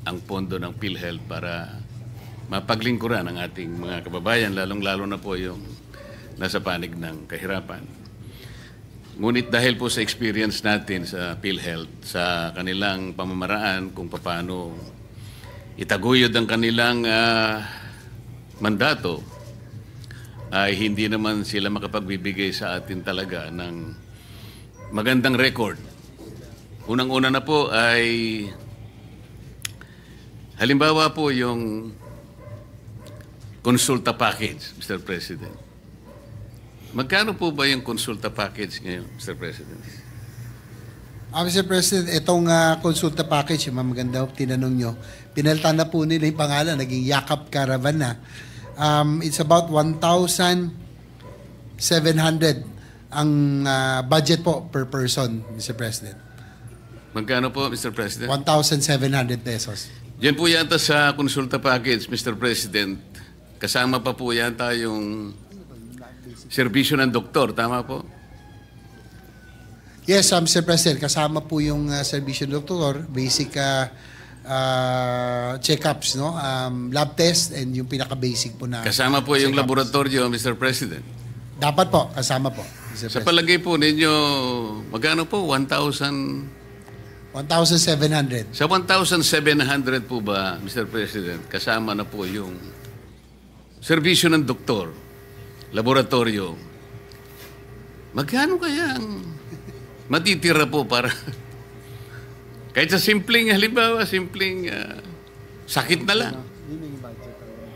ang pondo ng PhilHealth para mapaglingkuran ang ating mga kababayan, lalong-lalo na po yung nasa panig ng kahirapan. Ngunit dahil po sa experience natin sa PhilHealth, sa kanilang pamamaraan kung paano itaguyod ang kanilang mandato, ay hindi naman sila makapagbibigay sa atin talaga ng magandang record. Unang-una na po ay halimbawa po yung konsulta package, Mr. President. Magkano po ba yung konsulta package ngayon, Mr. President? Mr. President, itong konsulta package, maganda tinanong nyo, pinalitan na po nila yung pangalan, naging Yakap Caravan na. It's about 1,700 ang budget po per person, Mr. President. Magkano po, Mr. President? 1,700 pesos. Yan po yata sa konsulta package, Mr. President. Kasama pa po yata yung serbisyo ng doktor, tama po? Yes, Mr. President, kasama po yung serbisyo ng doktor, basic check-ups, no? Lab test, and yung pinaka-basic po na kasama po yung laboratorio, Mr. President. Dapat po, kasama po, Mr. Sa President. palagay po ninyo, magkano po? 1,700? Sa 1,700 po ba, Mr. President, kasama na po yung serbisyo ng doktor, laboratorio. Magkano kaya ang matitira po para kahit sa simpleng, halimbawa, simpleng sakit na lang.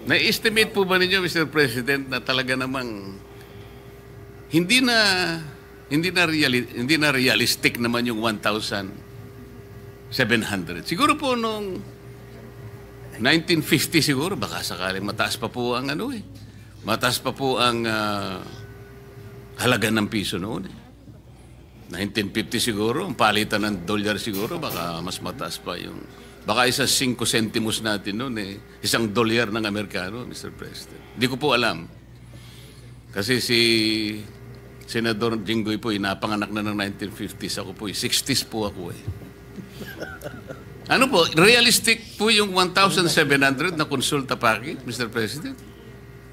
Na-estimate po ba ninyo, Mr. President, na talaga namang hindi na realistic naman yung 1,700. Siguro po nung 1950 siguro, baka sakaling mataas pa po ang mataas pa po ang halaga ng piso noon. 1950 siguro, ang palitan ng dolyar siguro, baka mas mataas pa yung, baka isa 5 centimos natin noon isang dolyar ng Amerikano, Mr. President. Hindi ko po alam. Kasi si Senador Jinggoy po, napanganak na ng 1950s. Ako po, 60s po ako Ano po, realistic po yung 1,700 na konsulta package, Mr. President?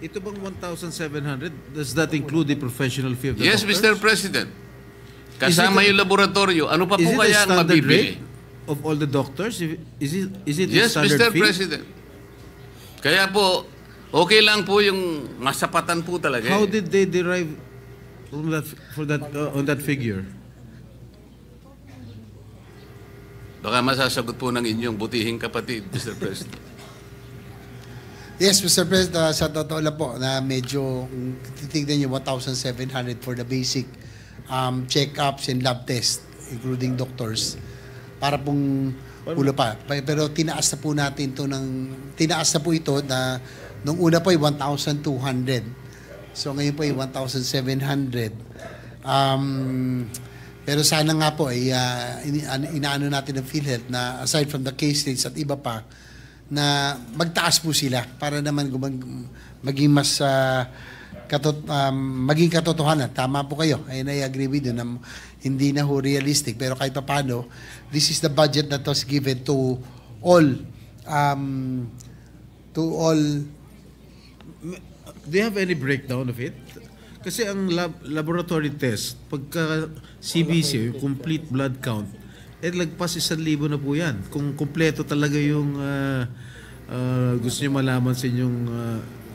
Ito bang 1,700, does that include the professional fee of the Yes, doctors? Mr. President. Kasama yung laboratorio. Ano pa po kaya ang mabibili? Of all the doctors? Is it Yes, the standard Mr. fee? President. Kaya po, okay lang po yung masapatan po talaga. How did they derive on that figure? Baka masasagot po ng inyong butihing kapatid, Mr. President. Yes, Mr. President, sa totoo lang po na medyo, kung titignan nyo, 1,700 for the basic check-ups and lab test, including doctors, para pong ulo pa. Pero tinaas na po natin tinaas na po ito na, nung una po ay 1,200. So ngayon po ay 1,700. Pero sana nga po ay inaano natin ng PhilHealth na aside from the case rates at iba pa, na magtaas po sila para naman maging mas maging katotohanan. Tama po kayo. And I agree with you na hindi na ho realistic. Pero kahit pa paano, this is the budget that was given to all. Do you have any breakdown of it? Kasi ang laboratory test, pagka CBC, complete blood count, lagpas 1,000 na po yan. Kung kumpleto talaga yung gusto nyo malaman sa inyong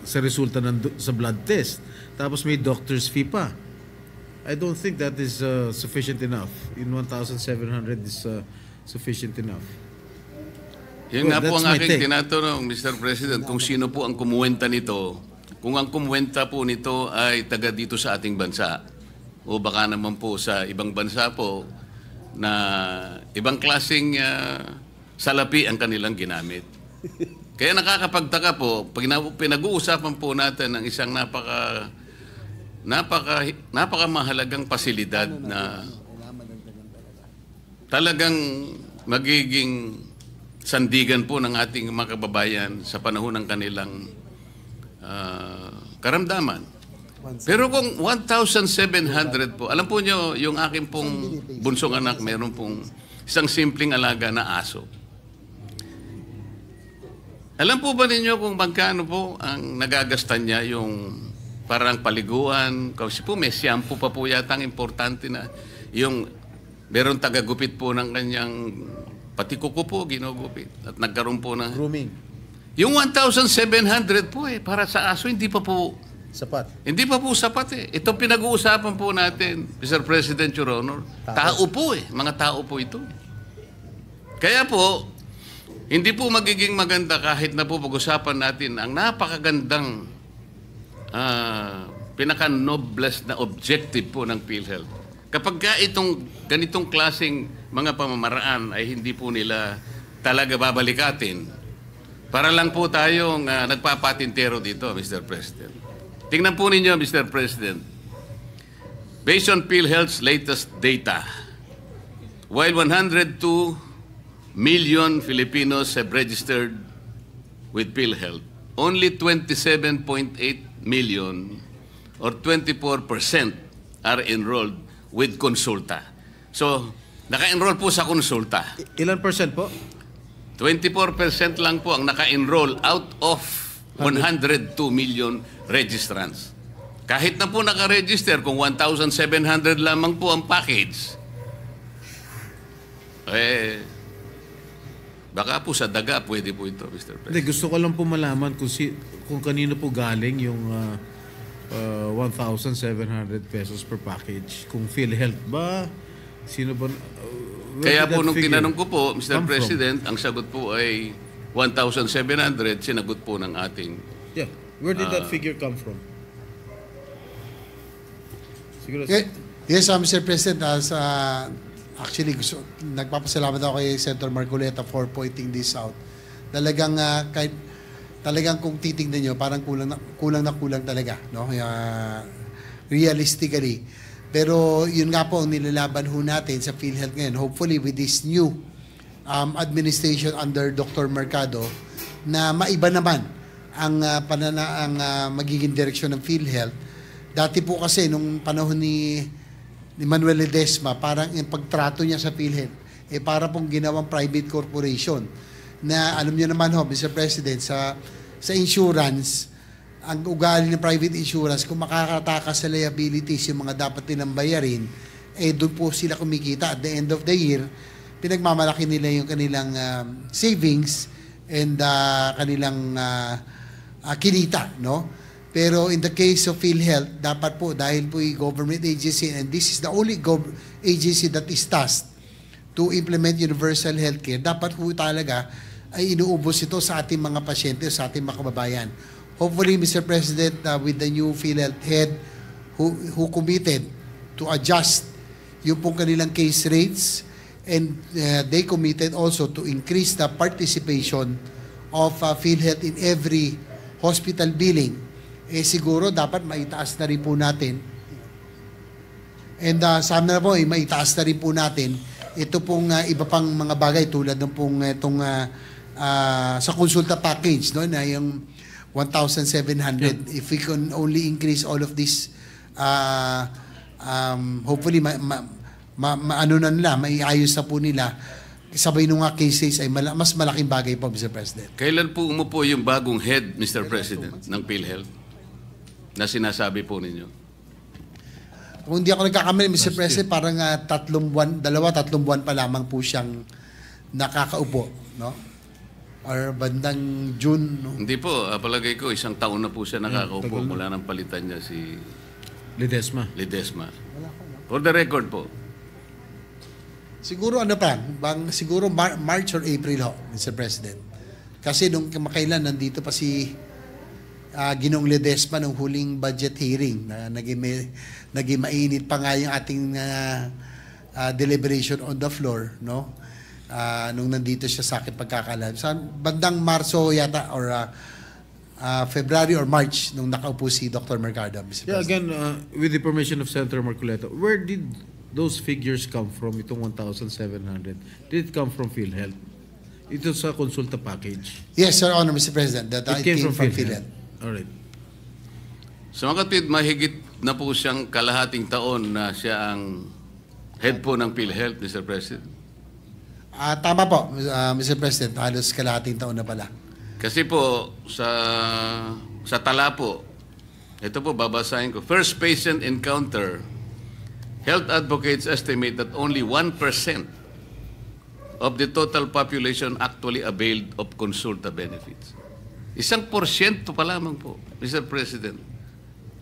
sa resulta sa blood test. Tapos may doctor's fee pa. I don't think that is sufficient enough. In 1,700 is sufficient enough. Yun nga po ang aking tinatanong, Mr. President, kung sino po ang kumuwenta nito. Kung ang kumuwenta po nito ay taga dito sa ating bansa o baka naman po sa ibang bansa po na ibang klaseng salapi ang kanilang ginamit. Kaya nakakapagtaka po, pag pinag-uusapan po natin ng isang napakamahalagang pasilidad na talagang magiging sandigan po ng ating mga kababayan sa panahon ng kanilang karamdaman. Pero kung 1,700 po, alam po nyo, yung aking pong bunsong anak, meron pong isang simpleng alaga na aso. Alam po ba ninyo kung magkano po ang nagagastan niya yung parang paliguan? Kasi po may shampoo pa po yata ang importante na yung meron tagagupit po ng kanyang pati kuko po ginugupit at nagkaroon po ng Grooming. yung 1,700 po para sa aso hindi pa po Sapat. sapat eh. Ito pinag-uusapan po natin, Mr. President, Your Honor. Tao po mga tao po ito. Kaya po, hindi po magiging maganda kahit na po pag-usapan natin ang napakagandang pinaka-noblest na objective po ng PhilHealth. Kapag ka itong ganitong klaseng mga pamamaraan ay hindi po nila talaga babalikatin, para lang po tayong nagpapatintero dito, Mr. President. Tingnan po ninyo, Mr. President. Based on PhilHealth's latest data, while 102 million Filipinos have registered with PhilHealth, only 27.8 million or 24% are enrolled with Consulta. So, naka-enroll po sa Consulta. Ilan percent po? 24% lang po ang naka-enroll out of 102 million registrants. Kahit na po naka-register, kung 1,700 lamang po ang package, baka po sa daga pwede po ito, Mr. President. Hindi, gusto ko lang po malaman kung kanino po galing yung 1,700 pesos per package. Kung PhilHealth ba? Sino ba? Kaya po nung tinanong ko po, Mr. President, ang sagot po ay 1,700, sinagot po ng ating... Yeah. Where did that figure come from? Siguro... Yes, Mr. President, actually, nagpapasalamat ako kay Senator Marcoleta for pointing this out. Talagang, talagang kung titignan nyo, parang kulang talaga. No? Realistically. Pero yun nga po ang nilalaban ho natin sa PhilHealth ngayon. Hopefully with this new administration under Dr. Mercado, na maiba naman ang magiging direksyon ng PhilHealth. Dati po kasi nung panahon ni Manuel Ledesma, parang yung pagtrato niya sa PhilHealth, para pong ginawang private corporation. Na alam niyo naman ho, Mr. President, sa insurance, ang ugali ng private insurance, kung makakatakas sa liabilities yung mga dapat nilang bayarin, doon po sila kumikita. At the end of the year, pinagmamalaki nila yung kanilang savings and kanilang kinita, no? Pero in the case of PhilHealth, dapat po, dahil po yung government agency, and this is the only agency that is tasked to implement universal healthcare, dapat po talaga ay inuubos ito sa ating mga pasyente, sa ating mga kababayan. Hopefully, Mr. President, with the new PhilHealth head who committed to adjust yung pong kanilang case rates, and they committed also to increase the participation of PhilHealth in every hospital billing, siguro dapat maitaas na rin po natin. And sana po, maitaas na rin po natin ito pong iba pang mga bagay tulad ng pong itong sa konsulta package, no, na yung 1,700. If we can only increase all of this, hopefully ano na nila, maiayos na po nila. Sabay nung nga cases ay mas malaking bagay po, Mr. President. Kailan po umupo yung bagong head, Mr. President, ng PhilHealth na sinasabi po ninyo? Kung hindi ako nagkakamali, Mr. President, parang 3 buwan pa lamang po siyang nakakaupo, no? Or bandang June, no? Hindi po, palagay ko, 1 taon na po siya nakakaupo mula nang palitan niya si Ledesma. For the record po. Siguro siguro March or April ho, Mr. President. Kasi nung kamakailan nandito pa si Ginoong Ledesma nung huling budget hearing na naging mainit pa nga yung ating deliberation on the floor, no? Nung nandito siya sa akin pagkakalam. Sa bandang Marso yata or February or March nung nakaupo si Dr. Mercado, Mr. Yeah, President. again, with the permission of Senator Marcoleta, where did those figures come from, itong 1,700? Did it come from PhilHealth? Ito sa consulta package? Yes, Sir Honor, Mr. President. That It came from PhilHealth. Alright. So makatid, mahigit na po siyang kalahating taon na siya ang head po ng PhilHealth, Mr. President. Tama po, Mr. President. Halos kalahating taon na pala. Kasi po, sa tala po, ito po, babasahin ko. First patient encounter, health advocates estimate that only 1% of the total population actually availed of consulta benefits. 1% pa lamang po, Mr. President,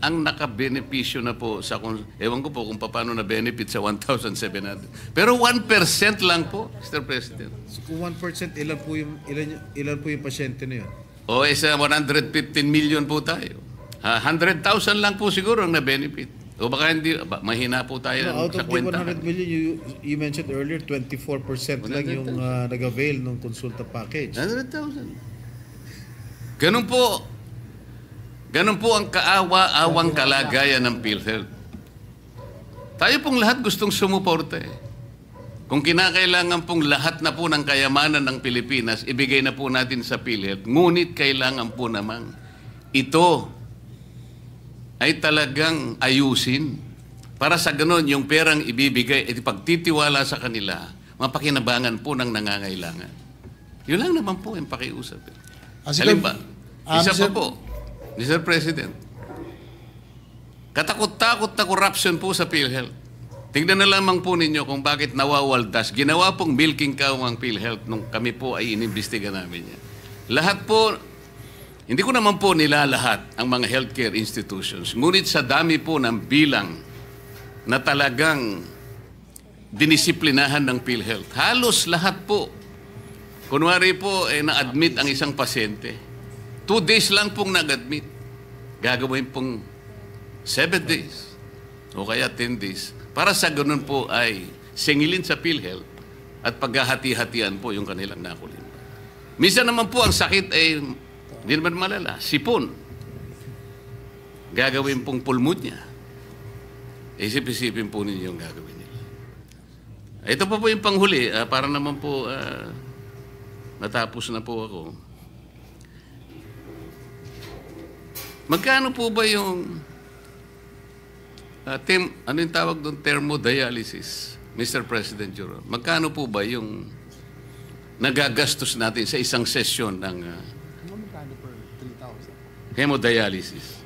ang nakabenepisyo na po sa, ewan ko po kung paano na benefit sa 1,700. Pero 1% lang po, Mr. President. So kung 1%, ilan po yung pasyente na yun? O isa 115 million po tayo. 100,000 lang po siguro ang na-benefit. O baka hindi, mahina po tayo Out sa of the kwenta. 100 million, you mentioned earlier, 24% lang yung nag-avail ng consulta package. 100,000. Ganun po ang kaawa-awang kalagayan ng PhilHealth. Tayo pong lahat gustong sumuporta eh. Kung kinakailangan pong lahat na po ng kayamanan ng Pilipinas, ibigay na po natin sa PhilHealth. Ngunit kailangan po namang ito ay talagang ayusin. Para sa ganun, yung perang ibibigay at ipagtitiwala sa kanila, mapakinabangan po ng nangangailangan. Yun lang naman po yung pakiusap. Halimbawa, isa pa po, Mr. President, katakot-takot na corruption po sa PhilHealth. Tingnan na lamang po ninyo kung bakit nawawaldas. Ginawa pong milking cow ang PhilHealth nung kami po ay inimbestiga namin yan. Lahat po, hindi ko naman po nilalahat ang mga healthcare institutions. Ngunit sa dami po ng bilang na talagang dinisiplinahan ng PhilHealth, halos lahat po, kunwari po, na-admit ang isang pasyente. 2 days lang pong nag-admit. Gagawin pong 7 days o kaya 10 days. Para sa ganun po ay singilin sa PhilHealth at paghahati-hatian po yung kanilang nakulin. Minsan naman po ang sakit ay hindi naman malala. Sipon. Gagawin pong pulmonya. Isip-isipin po ninyo yung gagawin nila. Ito po yung panghuli. Para naman po natapos na po ako. Magkano po ba yung ano yung tawag doon? Thermodialysis, Mr. President Juro. Magkano po ba yung nagagastos natin sa isang sesyon ng hemodialysis?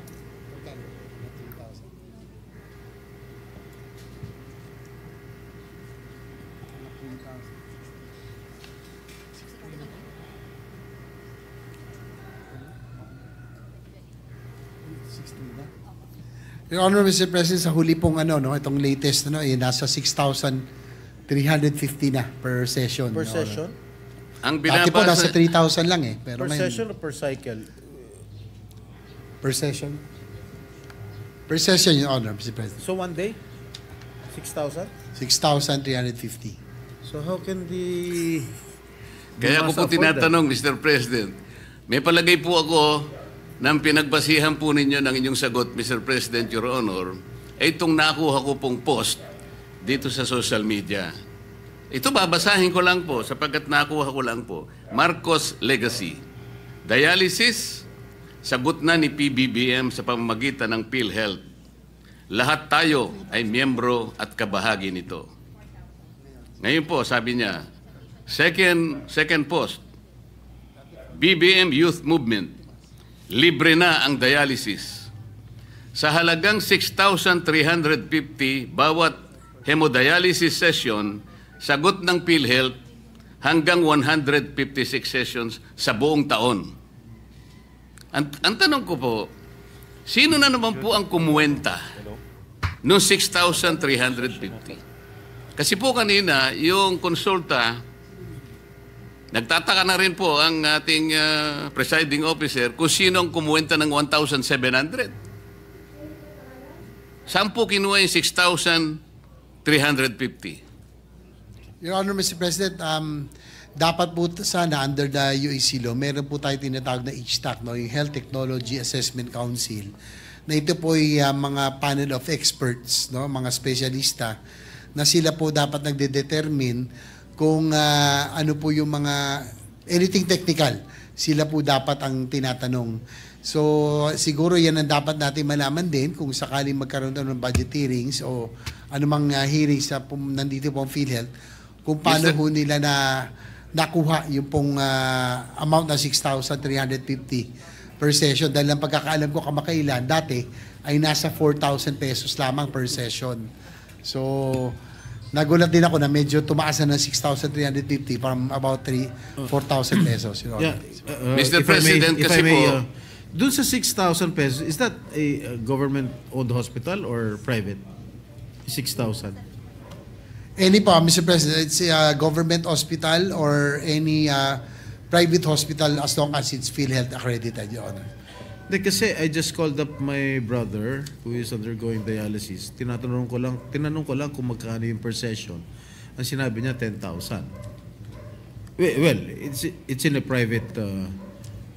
Your Honor, Mr. President, sa huli pong itong latest, nasa 6,350 na per session. Per Your session? Honor. Ang Dati po nasa binabasa, 3,000 lang eh. Pero Per session o per cycle? Per session? Per session, Your Honor, Mr. President. So one day? 6,000? 6,350. So how can the... kaya ko po tinatanong, Mr. President, may palagay po ako nang pinagbasihan po ninyo ng inyong sagot, Mr. President, Your Honor, ay itong nakuha ko pong post dito sa social media. Ito babasahin ko lang po sapagkat nakuha ko lang po. Marcos Legacy. Dialysis, sagot na ni PBBM sa pamamagitan ng PhilHealth. Lahat tayo ay miyembro at kabahagi nito. Ngayon po, sabi niya, second post, BBM Youth Movement, libre na ang dialysis. Sa halagang 6,350 bawat hemodialysis session, sagot ng PhilHealth hanggang 156 sessions sa buong taon. Ang tanong ko po, sino na naman po ang kumuwenta noong 6,350? Kasi po kanina, yung konsulta, nagtataka na rin po ang ating presiding officer kung sino ang kumuwenta ng 1,700. Saan po kinuha yung 6,350? Your Honor, Mr. President, dapat po sana under the UAC law, meron po tayo tinatawag na HTAC, yung Health Technology Assessment Council, na ito po ay mga panel of experts, mga spesyalista, na sila po dapat nagde-determine kung ano po yung mga anything technical, sila po dapat ang tinatanong. So siguro yan ang dapat natin malaman din kung sakaling magkaroon ng budget hearings o anumang hearings na nandito po ang PhilHealth, kung paano ho nila nakuha yung pong amount na 6,350 per session. Dahil ang pagkakaalam ko kamakailan, dati ay nasa 4,000 pesos lamang per session. So, nagulat din ako na medyo tumaas na ng 6,350 from about 4,000 pesos. Your Honor. Mr. President, kasi po, dun sa 6,000 pesos, is that a government-owned hospital or private? 6,000. Any po, Mr. President, it's a government hospital or any private hospital as long as it's PhilHealth accredited, Your Honor. Kasi I just called up my brother who is undergoing dialysis. Tinanong ko lang kung magkano yung per session. Ang sinabi niya 10,000. Well, it's in a private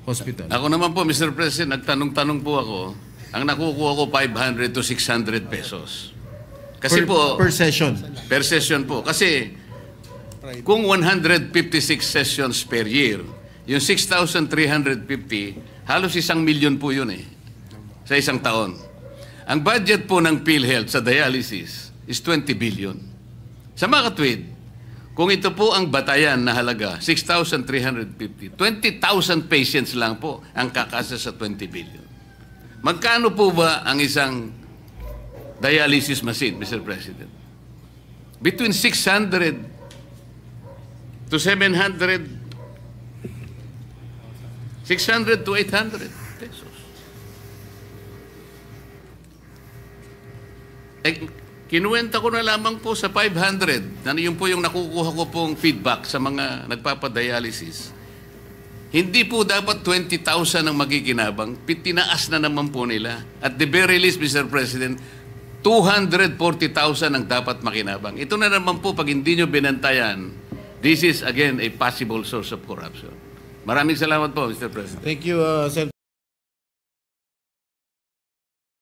hospital. ako naman po, Mr. President, nagtanong-tanong po ako. Ang nakukuha ko 500 to 600 pesos. Kasi per session. per session po. Kasi kung 156 sessions per year, yung 6,350, halos 1,000,000 po yun sa isang taon. Ang budget po ng PhilHealth sa dialysis is 20 billion. Sa mga katwid, kung ito po ang batayan na halaga, 6,350, 20,000 patients lang po ang kakasa sa 20 billion. Magkano po ba ang isang dialysis machine, Mr. President? Between 600 to 700, 600 to 800 pesos. Kinuwenta ko na lamang po sa 500. Yun po yung nakukuha ko pong feedback sa mga nagpapadialysis. Hindi po dapat 20,000 ang magiginabang. Tinaas na naman po nila. At the very least, Mr. President, 240,000 ang dapat makinabang. Ito na naman po, pag hindi nyo binantayan, this is again a possible source of corruption. Maraming salamat po, Mr. President. Thank you, Sen.